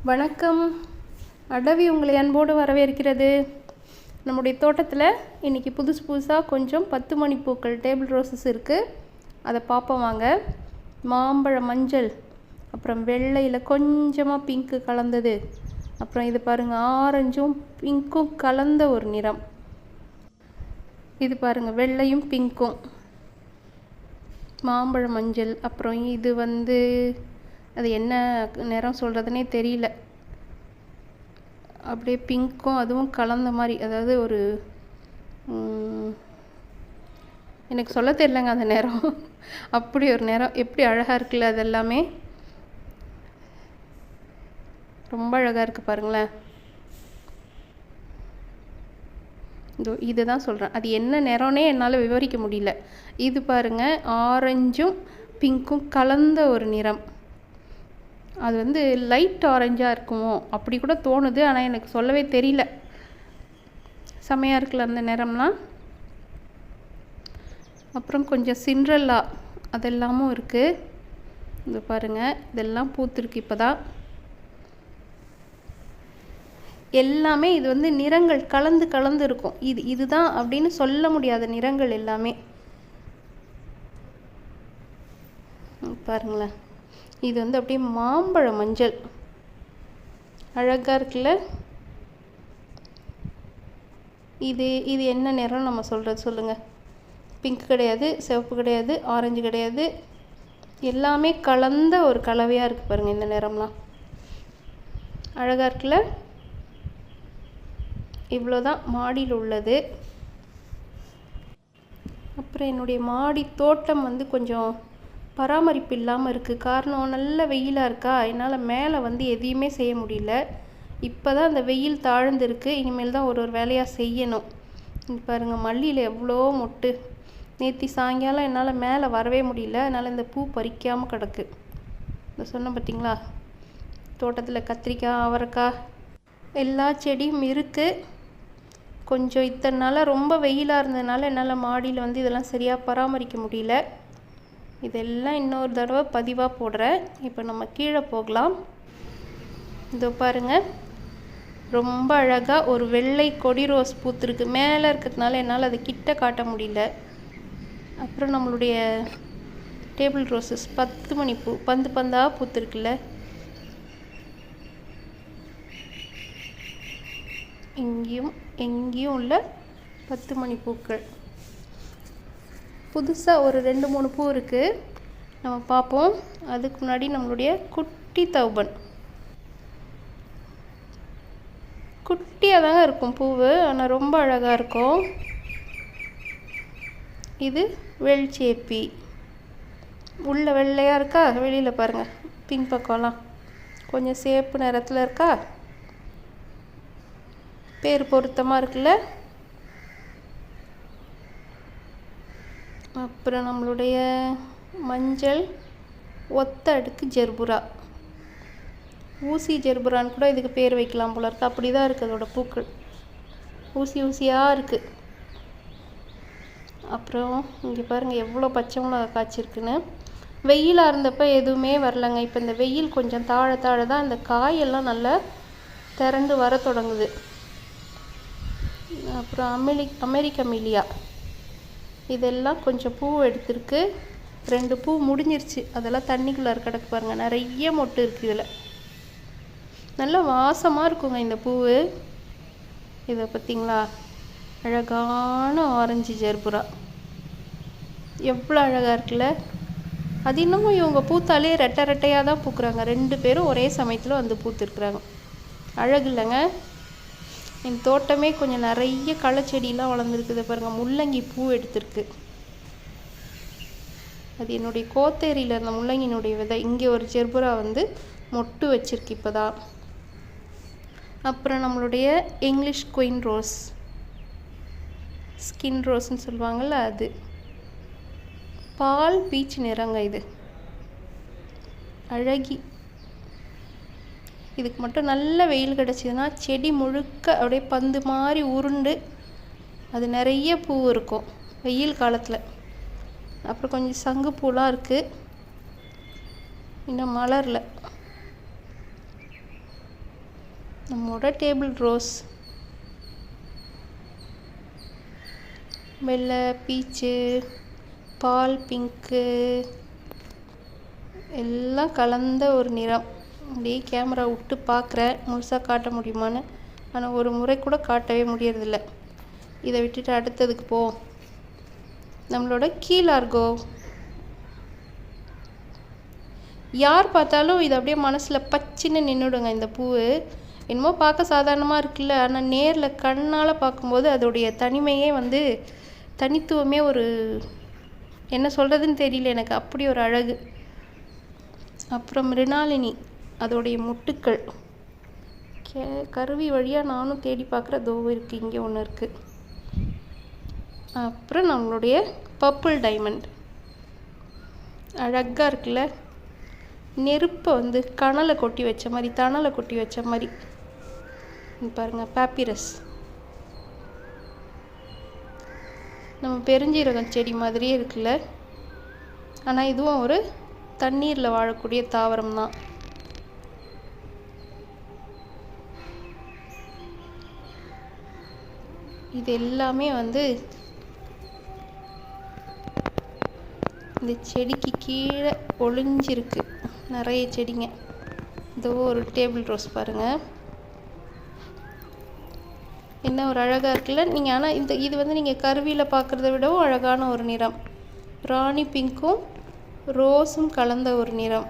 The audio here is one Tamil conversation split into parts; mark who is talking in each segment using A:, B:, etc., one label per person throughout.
A: வணக்கம். அடவி உங்களை அன்போடு வரவேற்கிறது. நம்முடைய தோட்டத்தில் இன்றைக்கி புதுசாக கொஞ்சம் 10 மணி பூக்கள் டேபிள் ரோசஸ் இருக்குது. அதை பார்ப்போம் வாங்க. மாம்பழ மஞ்சள், அப்புறம் வெள்ளையில் கொஞ்சமாக பிங்க்கு கலந்தது, அப்புறம் இது பாருங்கள் ஆரஞ்சும் பிங்க்கும் கலந்த ஒரு நிறம். இது பாருங்கள் வெள்ளையும் பிங்க்கும் மாம்பழ மஞ்சள். அப்புறம் இது அது என்ன நிறம் சொல்கிறதுனே தெரியல, அப்படியே பிங்க்கும் அதுவும் கலந்த மாதிரி, அதாவது ஒரு எனக்கு சொல்ல தெரியலங்க அந்த நிறம். அப்படி ஒரு நிறம், எப்படி அழகாக இருக்குல்ல. அது எல்லாமே ரொம்ப அழகாக இருக்குது பாருங்களேன். இதுதான் சொல்கிறேன், அது என்ன நிறம்னே என்னால் விவரிக்க முடியல. இது பாருங்கள் ஆரஞ்சும் பிங்க்கும் கலந்த ஒரு நிறம். அது லைட் ஆரஞ்சாக இருக்குமோ அப்படி கூட தோணுது, ஆனால் எனக்கு சொல்லவே தெரியல. செமையாக இருக்குல்ல அந்த நிறம்லாம். அப்புறம் கொஞ்சம் சிண்ட்ரெல்லா அதெல்லாமும் இருக்குது. இது பாருங்கள் இதெல்லாம் பூத்துருக்கு இப்போ தான். எல்லாமே இது நிறங்கள் கலந்து கலந்து இருக்கும். இதுதான் அப்படின்னு சொல்ல முடியாத நிறங்கள் எல்லாமே. பாருங்களேன், இது அப்படியே மாம்பழ மஞ்சள் அழகாக இருக்குல்ல. இது என்ன நிறம் நம்ம சொல்கிறது சொல்லுங்கள். பிங்க் கிடையாது, சிவப்பு கிடையாது, ஆரஞ்சு கிடையாது, எல்லாமே கலந்த ஒரு கலவையாக இருக்குது பாருங்கள். இந்த நிறம்லாம் அழகாக இருக்குல்ல. இவ்வளோதான் மாடியில் உள்ளது. அப்புறம் என்னுடைய மாடி தோட்டம் கொஞ்சம் பராமரிப்பு இல்லாமல் இருக்குது. காரணம் நல்ல வெயிலாக இருக்கா, என்னால் மேலே எதையுமே செய்ய முடியல. இப்போ தான் அந்த வெயில் தாழ்ந்துருக்கு, இனிமேல் தான் ஒரு வேலையாக செய்யணும். பாருங்கள் மல்லியில் எவ்வளோ மொட்டு. நேற்று சாயங்காலம் என்னால் மேலே வரவே முடியல, அதனால் இந்த பூ பறிக்காமல் கிடக்கு. இந்த சொன்னேன் பார்த்தீங்களா, தோட்டத்தில் கத்திரிக்காய் அவரைக்காய் எல்லா செடியும் இருக்குது. கொஞ்சம் இத்தனை நாளாக ரொம்ப வெயிலாக இருந்ததுனால என்னால் மாடியில் இதெல்லாம் சரியாக பராமரிக்க முடியல. இதெல்லாம் இன்னொரு தடவை பதிவாக போடுறேன். இப்போ நம்ம கீழே போகலாம். இதோ பாருங்கள், ரொம்ப அழகாக ஒரு வெள்ளை கொடி ரோஸ் பூத்துருக்கு. மேலே இருக்கிறதுனால என்னால் அதை கிட்ட காட்ட முடியல. அப்புறம் நம்மளுடைய டேபிள் ரோசஸ் 10 மணி பூ பந்து பந்தாக பூத்துருக்குல்ல. எங்கேயும் உள்ள 10 மணி பூக்கள். புதுசாக ஒரு 2-3 பூ இருக்குது, நம்ம பார்ப்போம். அதுக்கு முன்னாடி நம்மளுடைய குட்டி தௌபன் குட்டியாக தாங்க இருக்கும் பூவு, ஆனால் ரொம்ப அழகாக இருக்கும். இது வெள்சேப்பி, உள்ள வெள்ளையாக இருக்கா, வெளியில் பாருங்கள் பின்பக்கம்லாம் கொஞ்சம் சேப்பு நிறத்தில் இருக்கா. பேர் பொருத்தமாக இருக்குல்ல. அப்புறம் நம்மளுடைய மஞ்சள் ஒத்த அடுக்கு ஜெர்புரா, ஊசி ஜெர்புரான்னு கூட இதுக்கு பேர் வைக்கலாம் போல இருக்குது. அப்படி தான் இருக்குது அதோட பூக்கள், ஊசியாக இருக்குது. அப்புறம் இங்கே பாருங்கள் எவ்வளோ பச்சை மிளகா காய்ச்சிருக்குன்னு. வெயிலாக இருந்தப்போ எதுவுமே வரலைங்க. இப்போ இந்த வெயில் கொஞ்சம் தாழ தான் இந்த காயெல்லாம் நல்லா திரண்டு வர தொடங்குது. அப்புறம் அமெரிக்க மிலியா இதெல்லாம் கொஞ்சம் பூ எடுத்திருக்கு. 2 பூ முடிஞ்சிருச்சு, அதெல்லாம் தண்ணிக்குள்ளார கிடக்கு பாருங்கள். நிறைய மொட்டு இருக்குது இதில், நல்ல வாசமாக இருக்குங்க இந்த பூவு. இதை பார்த்தீங்களா, அழகான ஆரஞ்சு ஜெர்புரா எவ்வளோ அழகாக இருக்குல்ல. அது இன்னமும் இவங்க பூத்தாலே ரெட்டையாக தான் பூக்குறாங்க. 2 பேரும் ஒரே சமயத்தில் பூத்துருக்குறாங்க. அழகு இல்லைங்க. இந்த தோட்டமே கொஞ்சம் நிறைய களச்செடியெலாம் வளர்ந்துருக்குது பாருங்கள். முள்ளங்கி பூ எடுத்திருக்கு. அது என்னுடைய கோத்தேரியில் இருந்த முள்ளங்கினுடைய விதை. இங்கே ஒரு ஜெர்புரா மொட்டு வச்சிருக்கு இப்போ தான். அப்புறம் நம்மளுடைய இங்கிலீஷ் குயின் ரோஸ், ஸ்கின் ரோஸ்ன்னு சொல்லுவாங்கள்ல, அது பால் பீச் நிறங்க. இது அழகி. இதுக்கு மட்டும் நல்ல வெயில் கிடச்சிதுன்னா செடி முழுக்க அப்படியே பந்து மாதிரி உருண்டு அது நிறைய பூ இருக்கும் வெயில் காலத்தில். அப்புறம் கொஞ்சம் சங்குப்பூலாம் இருக்குது, இன்னும் மலரில். நம்மளோட டேபிள் ரோஸ் வெள்ளை, பீச்சு, பால் பிங்க்கு எல்லாம் கலந்த ஒரு நிறம். அப்படியே கேமரா விட்டு பார்க்குறேன் முழுசாக காட்ட முடியுமான்னு. ஆனால் ஒரு முறை கூட காட்டவே முடியறதில்ல. இதை விட்டுட்டு அடுத்ததுக்கு போவோம். நம்மளோட கீழார்கோ. யார் பார்த்தாலும் இது அப்படியே மனசில் பச்சின்னு நின்றுடுங்க. இந்த பூ என்னமோ பார்க்க சாதாரணமாக இருக்குல்ல, ஆனால் நேரில் கண்ணால் பார்க்கும்போது அதோடைய தனிமையே வந்து தனித்துவமே ஒரு என்ன சொல்கிறதுன்னு தெரியல எனக்கு, அப்படி ஒரு அழகு. அப்புறம் மிருணாளினி, அதோடைய முட்டுக்கள் கருவி வழியாக நானும் தேடி பார்க்குற தோ இருக்குது, இங்கே ஒன்று இருக்குது. அப்புறம் நம்மளுடைய பர்பிள் டைமண்ட் அழகாக இருக்குல்ல, நெருப்பை வந்து கனலை கொட்டி வச்ச மாதிரி, தணலை கொட்டி வச்ச மாதிரி பாருங்கள். பேப்பிரஸ் நம்ம பெருஞ்சீரகம் செடி மாதிரியே இருக்குல்ல, ஆனால் இதுவும் ஒரு தண்ணீரில் வாழக்கூடிய தாவரம் தான். இது எல்லாமே வந்து இந்த செடிக்கு கீழே ஒளிஞ்சிருக்கு நிறைய செடிங்க. இதோ ஒரு டேபிள் ரோஸ் பாருங்கள், என்ன ஒரு அழகாக இருக்குல்ல நீங்கள். ஆனால் இது வந்து நீங்கள் கருவியில் பார்க்குறத விடவும் அழகான ஒரு நிறம். ராணி பிங்க்கும் ரோஸும் கலந்த ஒரு நிறம்.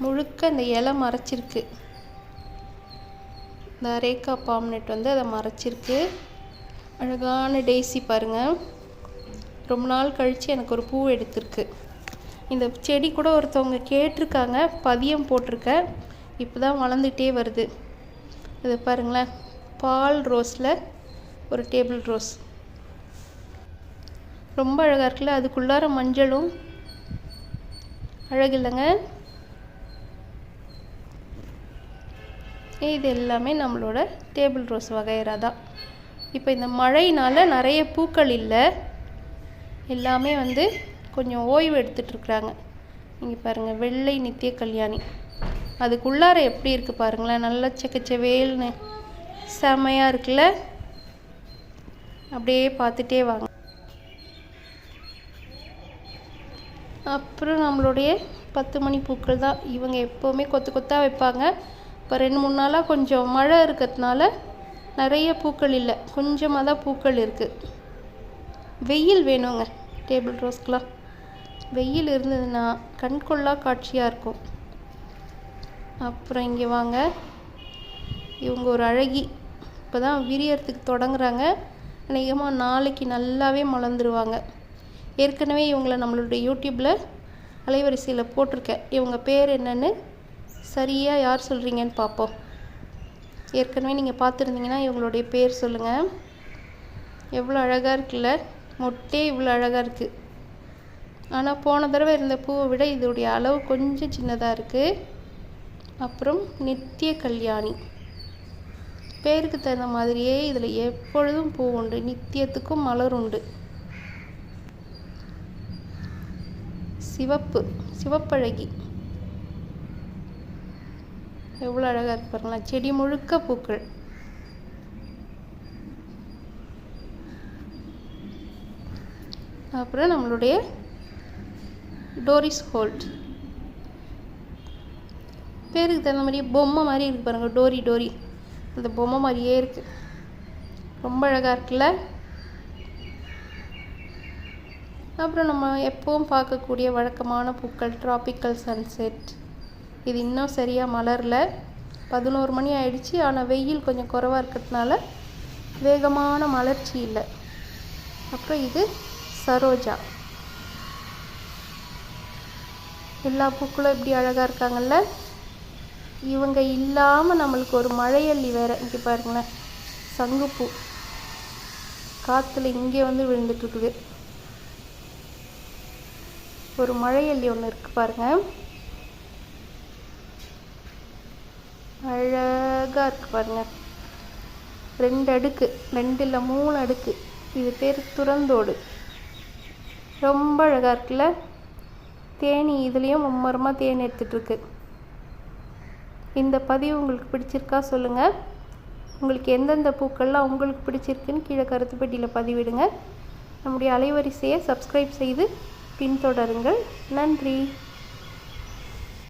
A: முழுக்க இந்த இலை மறைச்சிருக்கு. இந்த அரேக்கா பாம்னெட் வந்து அதை மறைச்சிருக்கு. அழகான டெய்ஸி பாருங்கள், ரொம்ப நாள் கழித்து எனக்கு ஒரு பூ எடுத்திருக்கு. இந்த செடி கூட ஒருத்தவங்க கேட்டிருக்காங்க, பதியம் போட்டிருக்கேன், இப்போ தான் வளர்ந்துட்டே வருது. இது பாருங்களேன், பால் ரோஸில் ஒரு டேபிள் ரோஸ் ரொம்ப அழகாக இருக்குல்ல, அதுக்குள்ளார மஞ்சளும் அழகு இல்லைங்க. இது எல்லாமே நம்மளோட டேபிள் ரோஸ் வகையறா தான். இப்போ இந்த மழையினால் நிறைய பூக்கள் இல்லை, எல்லாமே வந்து கொஞ்சம் ஓய்வு எடுத்துகிட்ருக்குறாங்க. இங்கே பாருங்கள், வெள்ளை நித்திய கல்யாணி, அதுக்குள்ளார எப்படி இருக்குது பாருங்களேன், நல்லா செக்கச்சவேல்னு செமையாக இருக்குல்ல. அப்படியே பார்த்துட்டே வாங்க. அப்புறம் நம்மளுடைய 10 மணி பூக்கள் தான். இவங்க எப்போவுமே கொத்து கொத்தாக வைப்பாங்க. இப்போ 2-3 நாளாக கொஞ்சம் மழை இருக்கிறதுனால நிறைய பூக்கள் இல்லை, கொஞ்சமாக தான் பூக்கள் இருக்குது. வெயில் வேணுங்க டேபிள் ரோஸ்க்கெலாம். வெயில் இருந்ததுன்னா கண்கொள்ளா காட்சியாக இருக்கும். அப்புறம் இங்கே வாங்க, இவங்க ஒரு அழகி, இப்போ தான் விரியறதுக்கு தொடங்குறாங்க. அநேகமாக நாளைக்கு நல்லாவே மலர்ந்துருவாங்க. ஏற்கனவே இவங்களை நம்மளுடைய யூடியூப்பில் அலைவரிசையில் போட்டிருக்கேன். இவங்க பேர் என்னன்னு சரியாக யார் சொல்கிறீங்கன்னு பார்ப்போம். ஏற்கனவே நீங்கள் பார்த்துருந்தீங்கன்னா இவங்களுடைய பேர் சொல்லுங்கள். எவ்வளோ அழகாக இருக்குல்ல, மொட்டே இவ்வளோ அழகாக இருக்குது. ஆனால் போன தடவை இருந்த பூவை விட இதோடைய அளவு கொஞ்சம் சின்னதாக இருக்குது. அப்புறம் நித்திய கல்யாணி, பேருக்கு தகுந்த மாதிரியே இதில் எப்பொழுதும் பூ உண்டு, நித்தியத்துக்கும் மலர் உண்டு. சிவப்பழகி எவ்வளோ அழகாக இருக்கு பாருங்களேன், செடி முழுக்க பூக்கள். அப்புறம் நம்மளுடைய டோரிஸ் ஹோல்ட், பேருக்கு தகுந்த மாதிரியே பொம்மை மாதிரி இருக்குது பாருங்கள், டோரி அந்த பொம்மை மாதிரியே இருக்குது, ரொம்ப அழகாக இருக்குல்ல. அப்புறம் நம்ம எப்பவும் பார்க்கக்கூடிய வழக்கமான பூக்கள் ட்ராபிக்கல் சன்செட். இது இன்னும் சரியாக மலரில், 11 மணி ஆயிடுச்சு. ஆனால் வெயில் கொஞ்சம் குறைவாக இருக்கிறதுனால வேகமான மலர்ச்சி இல்லை. அப்புறம் இது சரோஜா. எல்லா பூக்களும் எப்படி அழகாக இருக்காங்கல்ல. இவங்க இல்லாமல் நம்மளுக்கு ஒரு மழையள்ளி வேறு. இங்கே பாருங்களேன், சங்குப்பூ காற்றுல இங்கே வந்து விழுந்துட்டுருக்குது. ஒரு மழையள்ளி ஒன்று இருக்குது பாருங்கள், அழகாக இருக்குது பாருங்கள். 2 அடுக்கு, 2 இல்லை 3 அடுக்கு. இது பேர் துறந்தோடு, ரொம்ப அழகாக இருக்குல்ல. தேனி இதுலேயும் மும்மரமாக தேன் எடுத்துகிட்ருக்கு. இந்த பதிவு உங்களுக்கு பிடிச்சிருக்கா சொல்லுங்கள். உங்களுக்கு எந்தெந்த பூக்கள்லாம் உங்களுக்கு பிடிச்சிருக்குன்னு கீழே கருத்து பெட்டியில் பதிவிடுங்க. நம்முடைய அலைவரிசையை சப்ஸ்கிரைப் செய்து பின்தொடருங்கள். நன்றி.